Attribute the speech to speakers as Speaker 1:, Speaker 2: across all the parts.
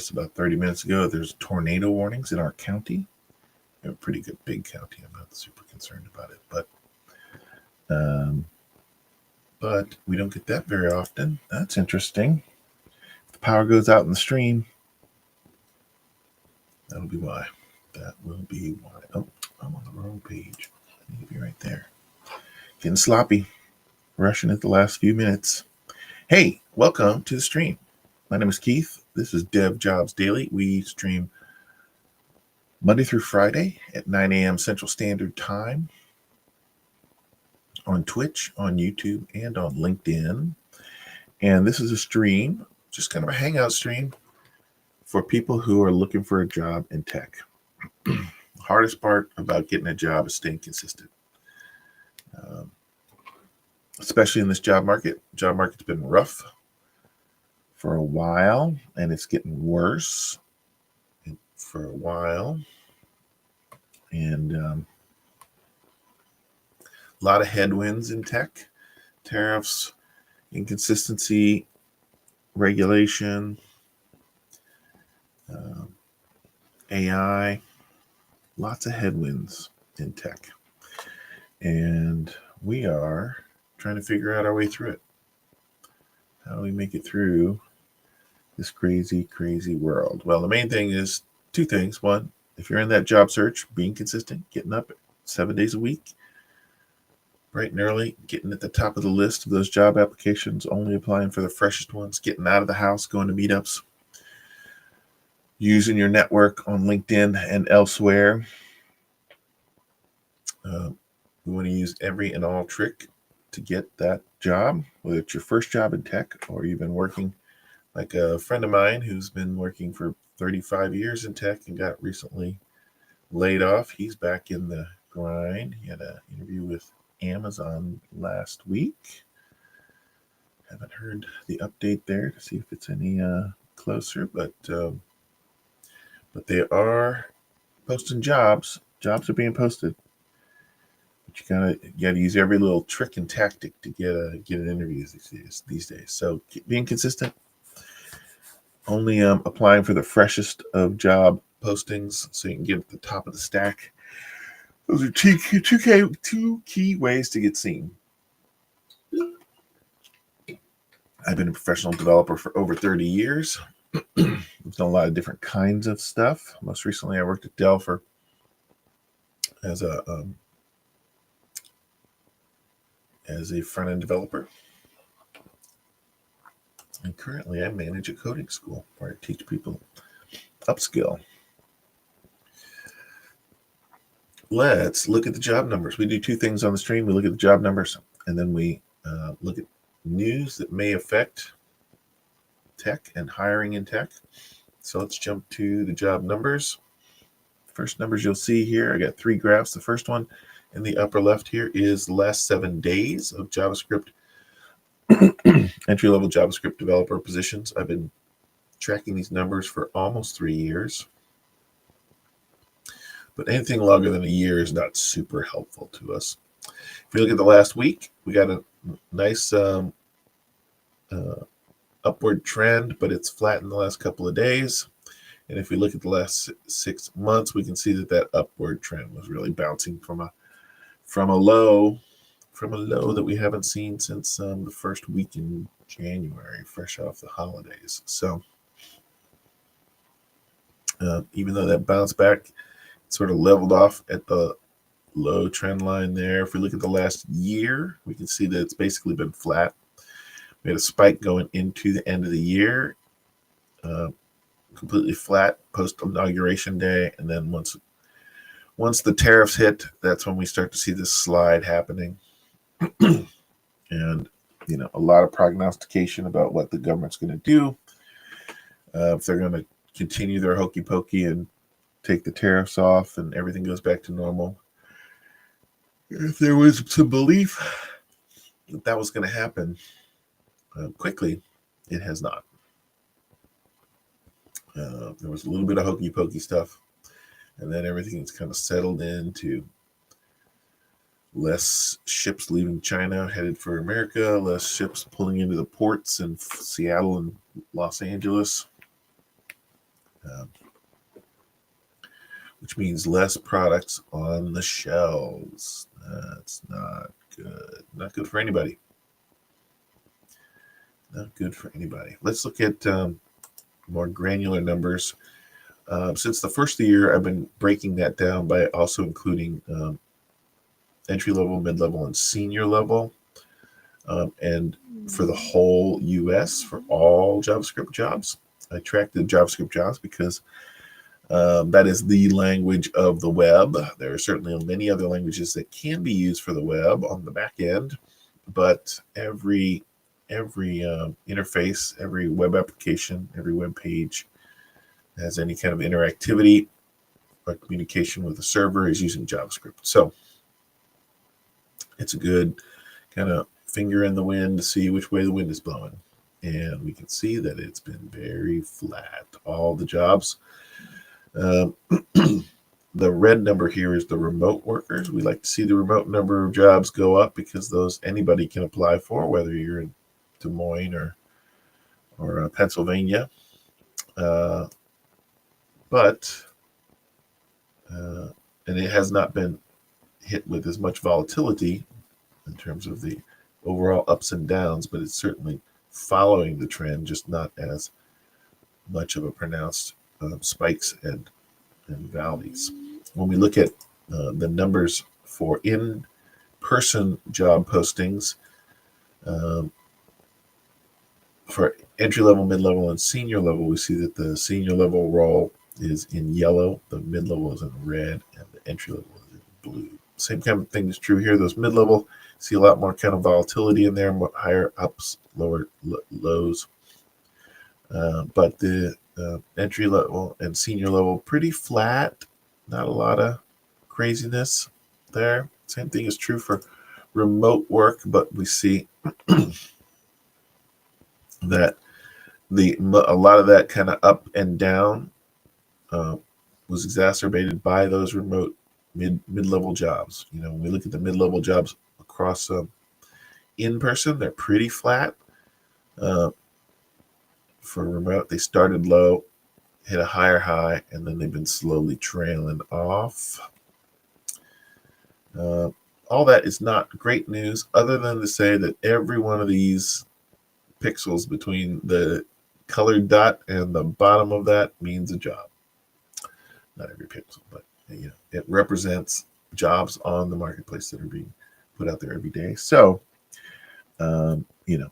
Speaker 1: just about 30 minutes ago, there's tornado warnings in our county. We have a pretty good big county. I'm not super concerned about it, but we don't get that very often. That's interesting. If the power goes out in the stream, that'll be why. That will be why. Oh, I'm on the wrong page. I need to be right there. Getting sloppy. Rushing at the last few minutes. Hey, welcome to the stream. My name is Keith. This is Dev Jobs Daily. We stream Monday through Friday at 9 a.m. Central Standard Time on Twitch, on YouTube, and on LinkedIn. And this is a stream, just kind of a hangout stream for people who are looking for a job in tech. The hardest part about getting a job is staying consistent. Especially in this job market. Job market's been rough for a while, and it's getting worse for a while. And a lot of headwinds in tech, tariffs, inconsistency, regulation, AI, lots of headwinds in tech. And we are trying to figure out our way through it. How do we make it through this crazy, crazy world? Well, the main thing is two things. One, if you're in that job search, being consistent, getting up 7 days a week, bright and early, getting at the top of the list of those job applications, only applying for the freshest ones, getting out of the house, going to meetups, using your network on LinkedIn and elsewhere. We want to use every and all trick to get that job, whether it's your first job in tech or you've been working, like a friend of mine who's been working for 35 years in tech and got recently laid off. He's back in the grind. He had an interview with Amazon last week. Haven't heard the update there to see if it's any closer, but they are posting jobs. Jobs are being posted. But you gotta use every little trick and tactic to get an interview these days. So being consistent, only applying for the freshest of job postings so you can get at the top of the stack. Those are two key ways to get seen. I've been a professional developer for over 30 years. I've done a lot of different kinds of stuff. Most recently, I worked at Dell as a front-end developer. And currently, I manage a coding school where I teach people upskill. Let's look at the job numbers. We do two things on the stream. We look at the job numbers, and then we look at news that may affect tech and hiring in tech. So let's jump to the job numbers. First numbers you'll see here, I got three graphs. The first one in the upper left here is the last 7 days of JavaScript, entry-level JavaScript developer positions. I've been tracking these numbers for almost 3 years. But anything longer than a year is not super helpful to us. If we look at the last week, we got a nice upward trend, but it's flat in the last couple of days. And if we look at the last 6 months, we can see that upward trend was really bouncing from a low that we haven't seen since the first week in January, fresh off the holidays. So even though that bounced back, sort of leveled off at the low trend line there. If we look at the last year, we can see that it's basically been flat. We had a spike going into the end of the year, completely flat post-inauguration day. And then once the tariffs hit, that's when we start to see this slide happening. And, a lot of prognostication about what the government's going to do. If they're going to continue their hokey pokey and take the tariffs off and everything goes back to normal. If there was some belief that was going to happen quickly, it has not. There was a little bit of hokey pokey stuff, and then everything's kind of settled into less ships leaving China headed for America, less ships pulling into the ports in Seattle and Los Angeles. which means less products on the shelves. That's not good. Not good for anybody. Not good for anybody. Let's look at more granular numbers. Since the first of the year, I've been breaking that down by also including entry level, mid level, and senior level. And for the whole US, for all JavaScript jobs, I track the JavaScript jobs because that is the language of the web. There are certainly many other languages that can be used for the web on the back end, but every interface, every web application, every web page has any kind of interactivity or communication with the server is using JavaScript. So it's a good kind of finger in the wind to see which way the wind is blowing. And we can see that it's been very flat. All the jobs. The red number here is the remote workers. We like to see the remote number of jobs go up because those anybody can apply for, whether you're in Des Moines or Pennsylvania. And it has not been hit with as much volatility in terms of the overall ups and downs, but it's certainly following the trend, just not as much of a pronounced spikes and valleys. When we look at the numbers for in-person job postings, for entry level, mid level, and senior level, we see that the senior level role is in yellow, the mid level is in red, and the entry level is in blue. Same kind of thing is true here. Those mid level see a lot more kind of volatility in there, more higher ups, lower lows. But the entry level and senior level pretty flat, not a lot of craziness there. Same thing is true for remote work, but we see that a lot of that kind of up and down was exacerbated by those remote mid-level jobs. You know, when we look at the mid-level jobs across in person, they're pretty flat. For remote, they started low, hit a higher high, and then they've been slowly trailing off. All that is not great news, other than to say that every one of these pixels between the colored dot and the bottom of that means a job. Not every pixel, but you know, it represents jobs on the marketplace that are being put out there every day. So, you know,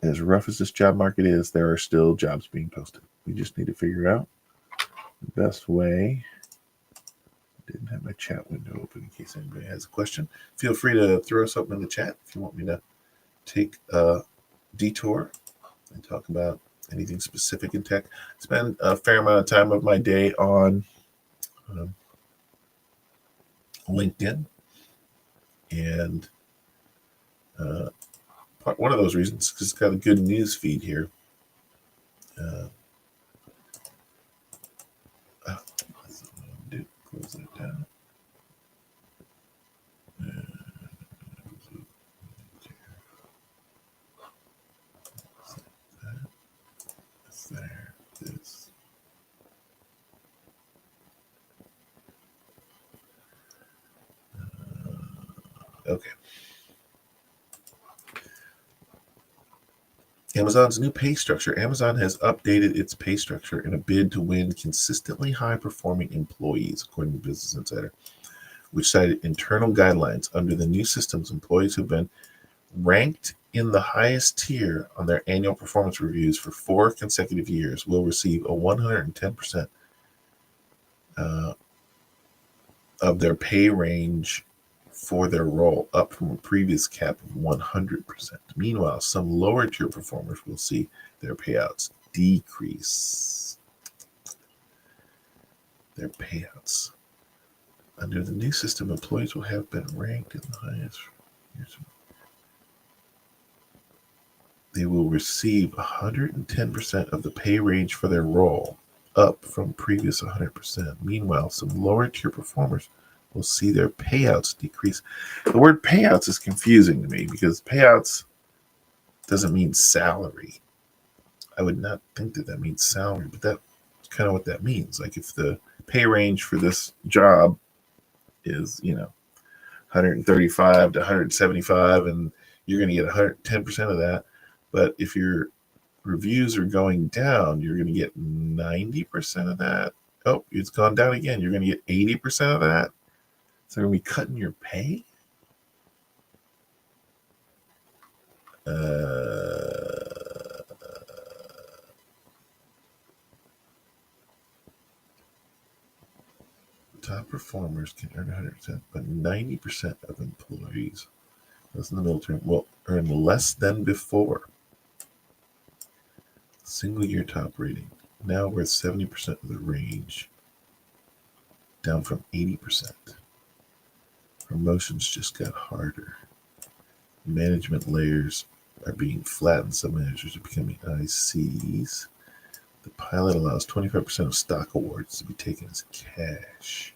Speaker 1: as rough as this job market is, there are still jobs being posted. We just need to figure out the best way. I didn't have my chat window open in case anybody has a question. Feel free to throw something in the chat if you want me to take a detour and talk about anything specific in tech. I spend a fair amount of time of my day on LinkedIn, and one of those reasons because it's got a good news feed here. Close that down. There. This. Okay. Amazon's new pay structure. Amazon has updated its pay structure in a bid to win consistently high-performing employees, according to Business Insider, which cited internal guidelines. Under the new systems, employees who've been ranked in the highest tier on their annual performance reviews for 4 consecutive years will receive a 110% of their pay range for their role, up from a previous cap of 100%. Meanwhile, some lower tier performers will see their payouts decrease. Their payouts. Under the new system, employees will have been ranked in the highest. They will receive 110% of the pay range for their role, up from previous 100%. Meanwhile, some lower tier performers will see their payouts decrease. The word payouts is confusing to me because payouts doesn't mean salary. I would not think that means salary, but that's kind of what that means. Like if the pay range for this job is, 135 to 175, and you're going to get 110% of that. But if your reviews are going down, you're going to get 90% of that. Oh, it's gone down again. You're going to get 80% of that. So they're going to be cutting your pay. Top performers can earn 100%, but 90% of employees, that's in the military, will earn less than before. Single year top rating, now worth 70% of the range, down from 80%. Promotions just got harder. Management layers are being flattened. Some managers are becoming ICs. The pilot allows 25% of stock awards to be taken as cash.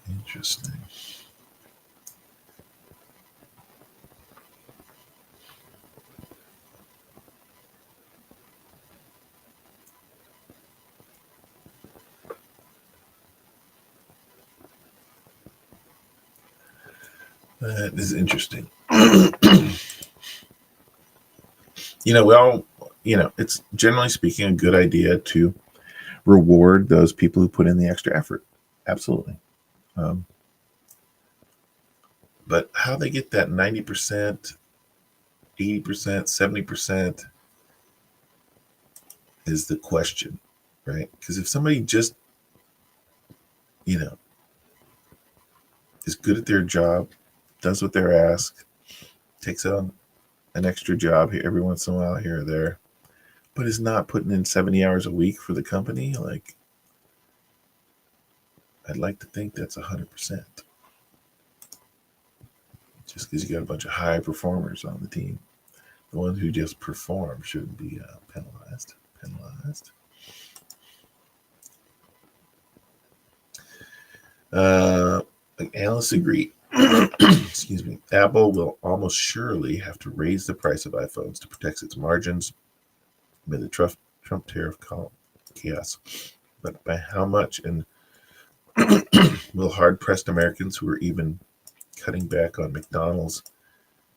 Speaker 1: Interesting. That is interesting. We all, it's generally speaking a good idea to reward those people who put in the extra effort. Absolutely. But how they get that 90%, 80%, 70% is the question, right? Because if somebody just, is good at their job, does what they're asked, takes on an extra job here every once in a while here or there, but is not putting in 70 hours a week for the company, like, I'd like to think that's 100%. Just because you got a bunch of high performers on the team. The ones who just perform shouldn't be penalized. Analysts agree. Excuse me. Apple will almost surely have to raise the price of iPhones to protect its margins amid the Trump tariff chaos. But by how much? And will hard-pressed Americans who are even cutting back on McDonald's,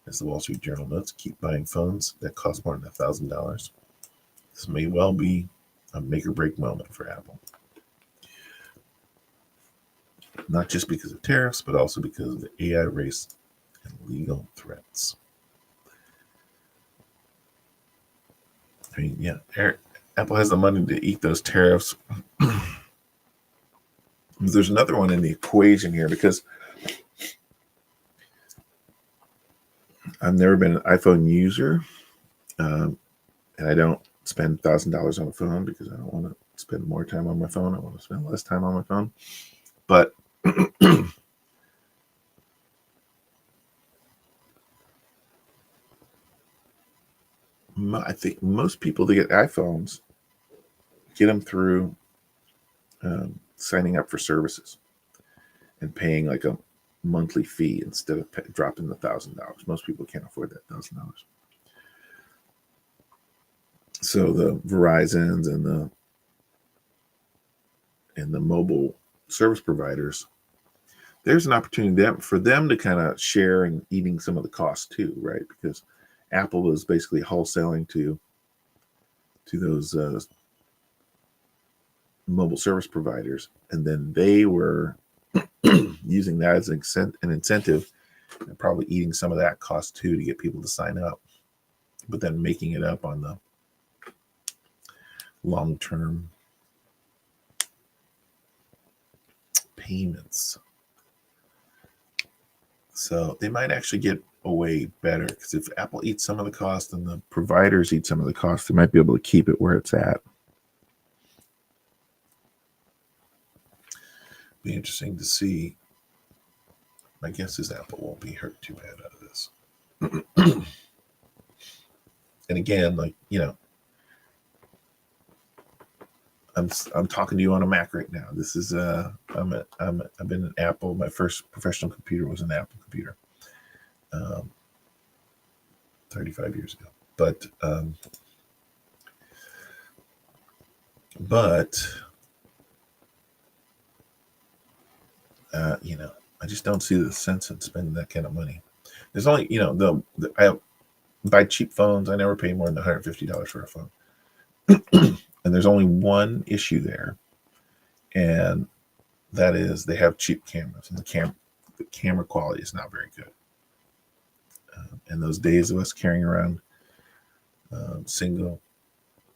Speaker 1: as the Wall Street Journal notes, keep buying phones that cost more than $1,000? This may well be a make-or-break moment for Apple. Not just because of tariffs, but also because of the AI race and legal threats. I mean, yeah, Apple has the money to eat those tariffs. There's another one in the equation here, because I've never been an iPhone user, and I don't spend $1,000 on a phone because I don't want to spend more time on my phone. I want to spend less time on my phone. But I think most people that get iPhones get them through signing up for services and paying like a monthly fee instead of dropping the $1,000. Most people can't afford that $1,000. So the Verizons and the mobile service providers, there's an opportunity for them to kind of share in eating some of the costs too, right? Because Apple was basically wholesaling to those mobile service providers, and then they were using that as an incentive, and probably eating some of that cost too to get people to sign up, but then making it up on the long-term payments. So they might actually get away better, because if Apple eats some of the cost and the providers eat some of the cost, they might be able to keep it where it's at. Be interesting to see. My guess is Apple won't be hurt too bad out of this. And again, like, I'm talking to you on a Mac right now. This is I've been an Apple. My first professional computer was an Apple computer, um, 35 years ago. But I just don't see the sense in spending that kind of money. There's only I buy cheap phones. I never pay more than $150 for a phone, and there's only one issue there, and that is they have cheap cameras, and the camera quality is not very good. And those days of us carrying around single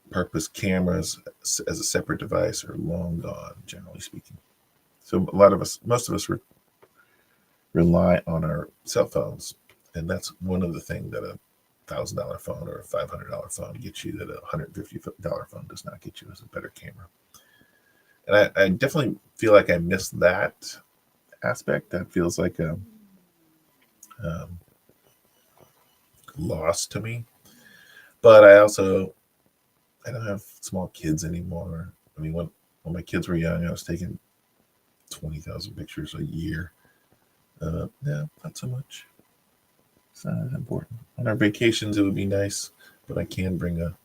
Speaker 1: purpose cameras as a separate device are long gone, generally speaking. So most of us rely on our cell phones, and that's one of the things that $1,000 phone or a $500 phone gets you that a $150 phone does not get you, as a better camera. And I definitely feel like I missed that aspect. That feels like a loss to me. But I don't have small kids anymore. I mean, when my kids were young, I was taking 20,000 pictures a year. No, not so much. It's not as important. On our vacations, it would be nice, but I can bring an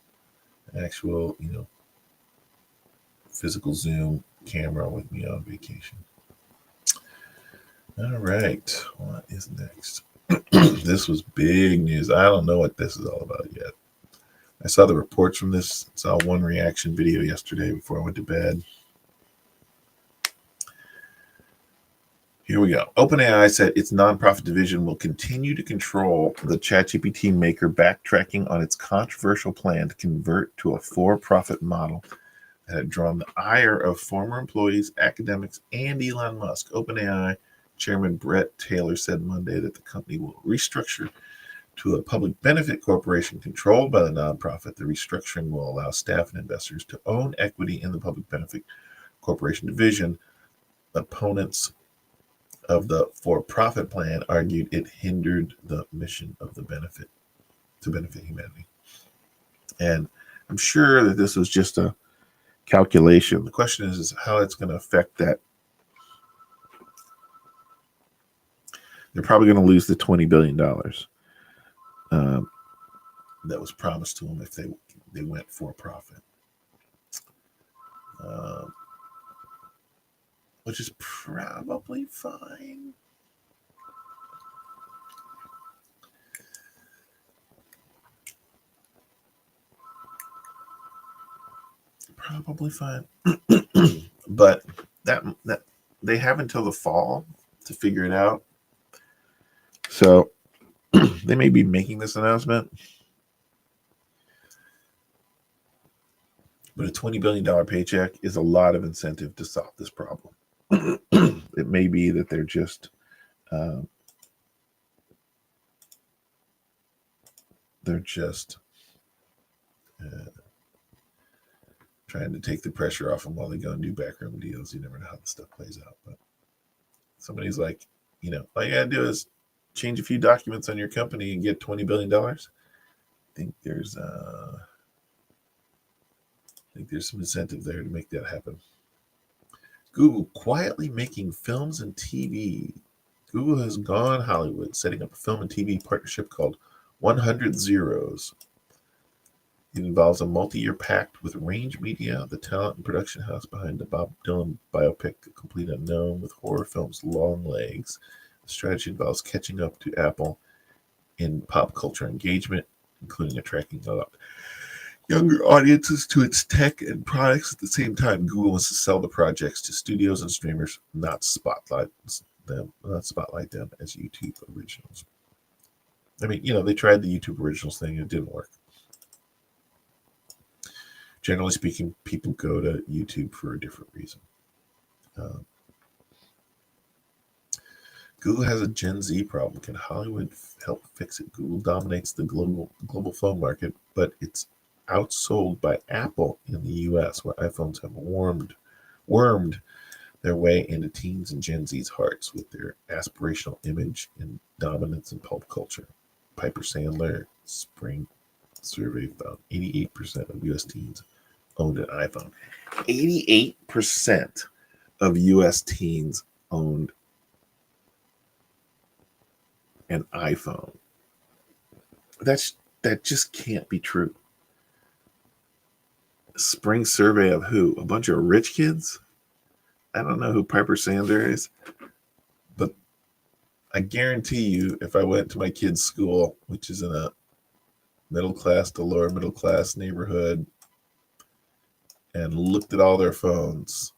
Speaker 1: actual, physical zoom camera with me on vacation. All right, what is next? This was big news. I don't know what this is all about yet. I saw the reports from this. Saw one reaction video yesterday before I went to bed. Here we go. OpenAI said its nonprofit division will continue to control the ChatGPT maker, backtracking on its controversial plan to convert to a for-profit model that had drawn the ire of former employees, academics, and Elon Musk. OpenAI Chairman Brett Taylor said Monday that the company will restructure to a public benefit corporation controlled by the nonprofit. The restructuring will allow staff and investors to own equity in the public benefit corporation division. Opponents of the for-profit plan argued it hindered the mission of the benefit to benefit humanity. And I'm sure that this was just a calculation. The question is how it's going to affect that. They're probably going to lose the $20 billion that was promised to them if they went for profit, which is probably fine. Probably fine. But that they have until the fall to figure it out. So they may be making this announcement, but a $20 billion paycheck is a lot of incentive to solve this problem. It may be that they're just trying to take the pressure off them while they go and do backroom deals. You never know how the stuff plays out. But somebody's like, all you gotta do is change a few documents on your company and get $20 billion. I think there's some incentive there to make that happen. Google quietly making films and TV. Google has gone Hollywood, setting up a film and TV partnership called 100 Zeros. It involves a multi-year pact with Range Media, the talent and production house behind the Bob Dylan biopic The Complete Unknown, with horror films Long Legs. The strategy involves catching up to Apple in pop culture engagement, including attracting younger audiences to its tech and products. At the same time, Google wants to sell the projects to studios and streamers, not spotlight them as YouTube originals. I mean, they tried the YouTube originals thing and it didn't work. Generally speaking, people go to YouTube for a different reason. Google has a Gen Z problem. Can Hollywood help fix it? Google dominates the global phone market, but it's outsold by Apple in the US, where iPhones have wormed their way into teens and Gen Z's hearts with their aspirational image and dominance in pulp culture. Piper Sandler spring survey found 88% of US teens owned an iPhone. 88% of U.S. teens owned an iPhone. That just can't be true. Spring survey of who? A bunch of rich kids? I don't know who Piper Sandler is, but I guarantee you, if I went to my kid's school, which is in a middle class to lower middle class neighborhood, and looked at all their phones,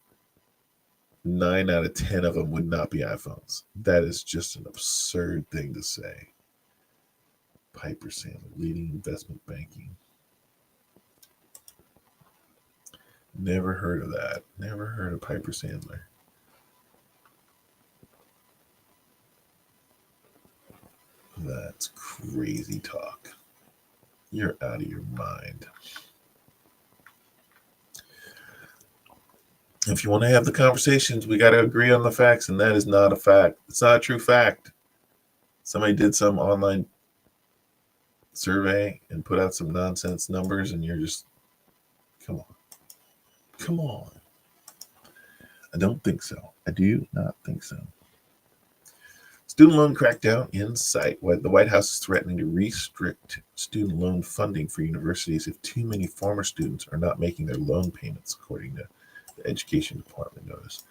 Speaker 1: 9 out of 10 of them would not be iPhones. That is just an absurd thing to say. Piper Sandler, leading investment banking. Never heard of that. Never heard of Piper Sandler. That's crazy talk. You're out of your mind. If you want to have the conversations, we got to agree on the facts, and that is not a fact. It's not a true fact. Somebody did some online survey and put out some nonsense numbers, and you're just, come on. Come on. I don't think so. I do not think so. Student loan crackdown in sight. The White House is threatening to restrict student loan funding for universities if too many former students are not making their loan payments, according to the Education Department notice.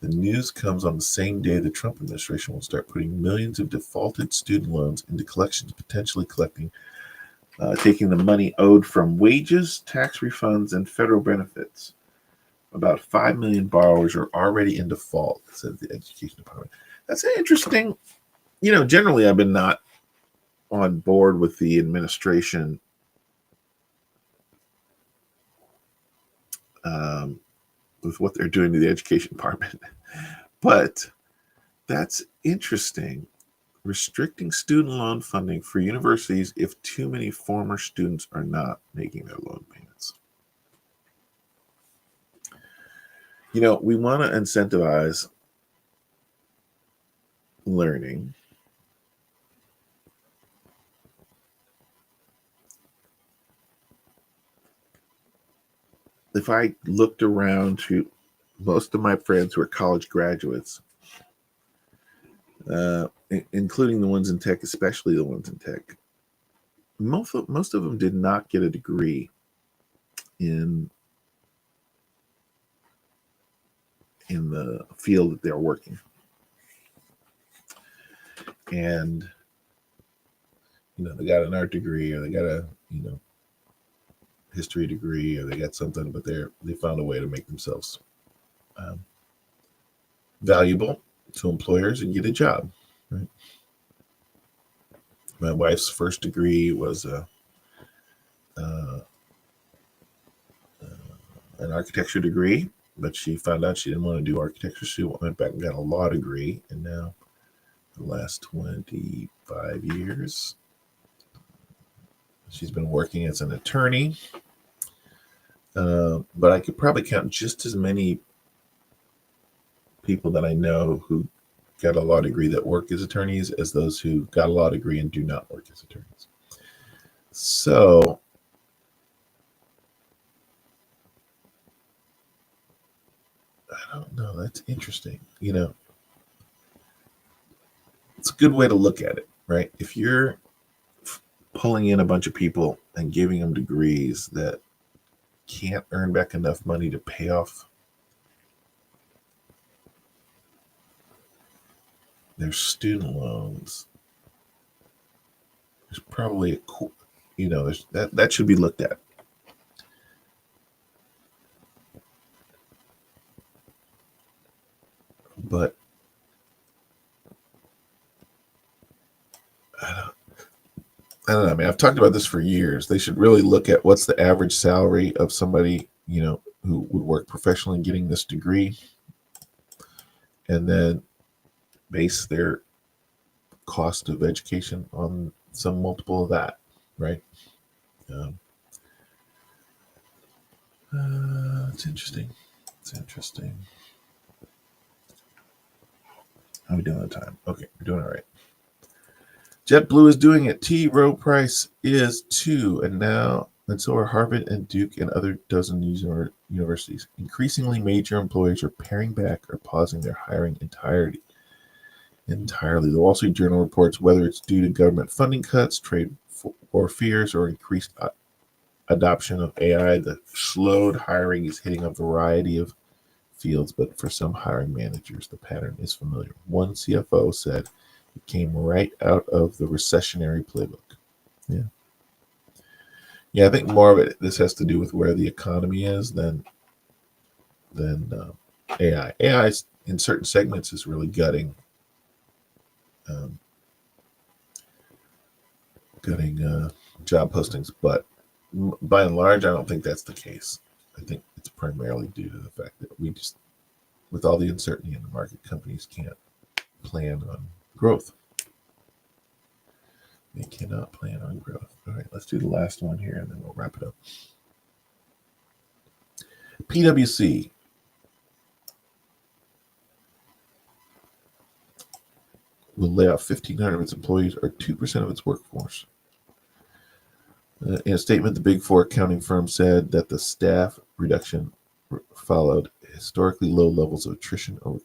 Speaker 1: The news comes on the same day the Trump administration will start putting millions of defaulted student loans into collections, potentially taking the money owed from wages, tax refunds, and federal benefits. About 5 million borrowers are already in default, says the Education Department. That's interesting. Generally, I've been not on board with the administration with what they're doing to the Education Department. But that's interesting. Restricting student loan funding for universities if too many former students are not making their loan payments. We want to incentivize learning. If I looked around to most of my friends who are college graduates, including the ones in tech, especially the ones in tech, most of them did not get a degree in the field that they're working. And they got an art degree, or they got a history degree, or they got something, but they found a way to make themselves valuable to employers and get a job. Right? My wife's first degree was an architecture degree, but she found out she didn't want to do architecture. She went back and got a law degree, and now the last 25 years she's been working as an attorney. But I could probably count just as many people that I know who got a law degree that work as attorneys as those who got a law degree and do not work as attorneys. So I don't know. That's interesting. It's a good way to look at it, right? If you're pulling in a bunch of people and giving them degrees that can't earn back enough money to pay off their student loans, there's probably that should be looked at. But I don't know. I mean, I've talked about this for years. They should really look at what's the average salary of somebody, who would work professionally getting this degree, and then base their cost of education on some multiple of that, right? It's interesting. It's interesting. How are we doing on time? Okay, we're doing all right. JetBlue is doing it. T. Rowe price is 2, and now and so are Harvard and Duke and other dozen universities. Increasingly, major employers are paring back or pausing their hiring entirely. The Wall Street Journal reports whether it's due to government funding cuts, trade war fears, or increased adoption of AI, the slowed hiring is hitting a variety of fields, but for some hiring managers, the pattern is familiar. One CFO said it came right out of the recessionary playbook. Yeah. Yeah, I think more of it, this has to do with where the economy is than AI. AI in certain segments is really um, gutting job postings, but by and large, I don't think that's the case. I think it's primarily due to the fact that we just, with all the uncertainty in the market, companies can't plan on growth. They cannot plan on growth. All right, let's do the last one here and then we'll wrap it up. PwC will lay off 1,500 of its employees, or 2% of its workforce. In a statement, the Big Four accounting firm said that the staff reduction followed historically low levels of attrition over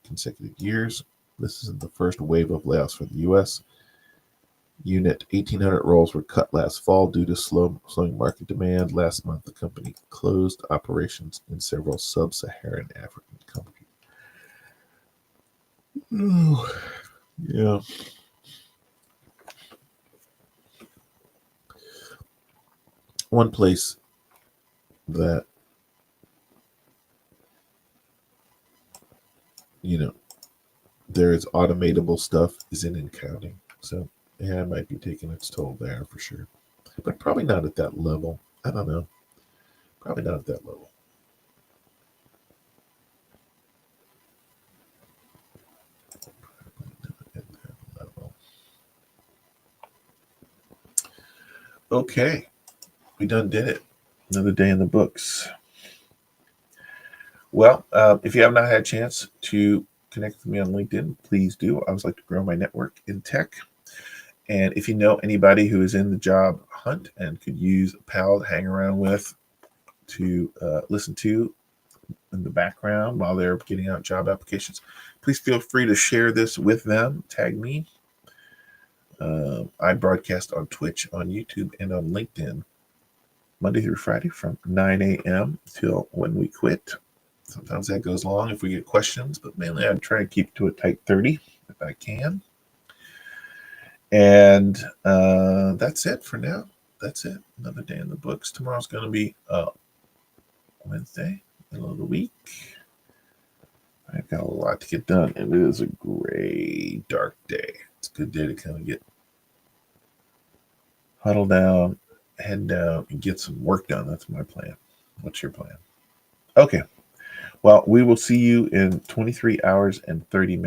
Speaker 1: consecutive years. This isn't the first wave of layoffs for the U.S. Unit 1,800 roles were cut last fall due to slowing market demand. Last month, the company closed operations in several sub-Saharan African countries. Oh, yeah. One place that, there is automatable stuff is in accounting. So AI might be taking its toll there for sure. But probably not at that level. I don't know. Probably not at that level. Okay. We done did it. Another day in the books. Well, if you have not had a chance to connect with me on LinkedIn, please do. I always like to grow my network in tech. And if you know anybody who is in the job hunt and could use a pal to hang around with to listen to in the background while they're getting out job applications, please feel free to share this with them. Tag me. I broadcast on Twitch, on YouTube, and on LinkedIn Monday through Friday from 9 a.m. till when we quit. Sometimes that goes long if we get questions, but mainly I try to keep to a tight 30 if I can. And that's it for now. That's it. Another day in the books. Tomorrow's going to be Wednesday, middle of the week. I've got a lot to get done, and it is a gray, dark day. It's a good day to kind of get huddle down, head down, and get some work done. That's my plan. What's your plan? Okay. Well, we will see you in 23 hours and 30 minutes.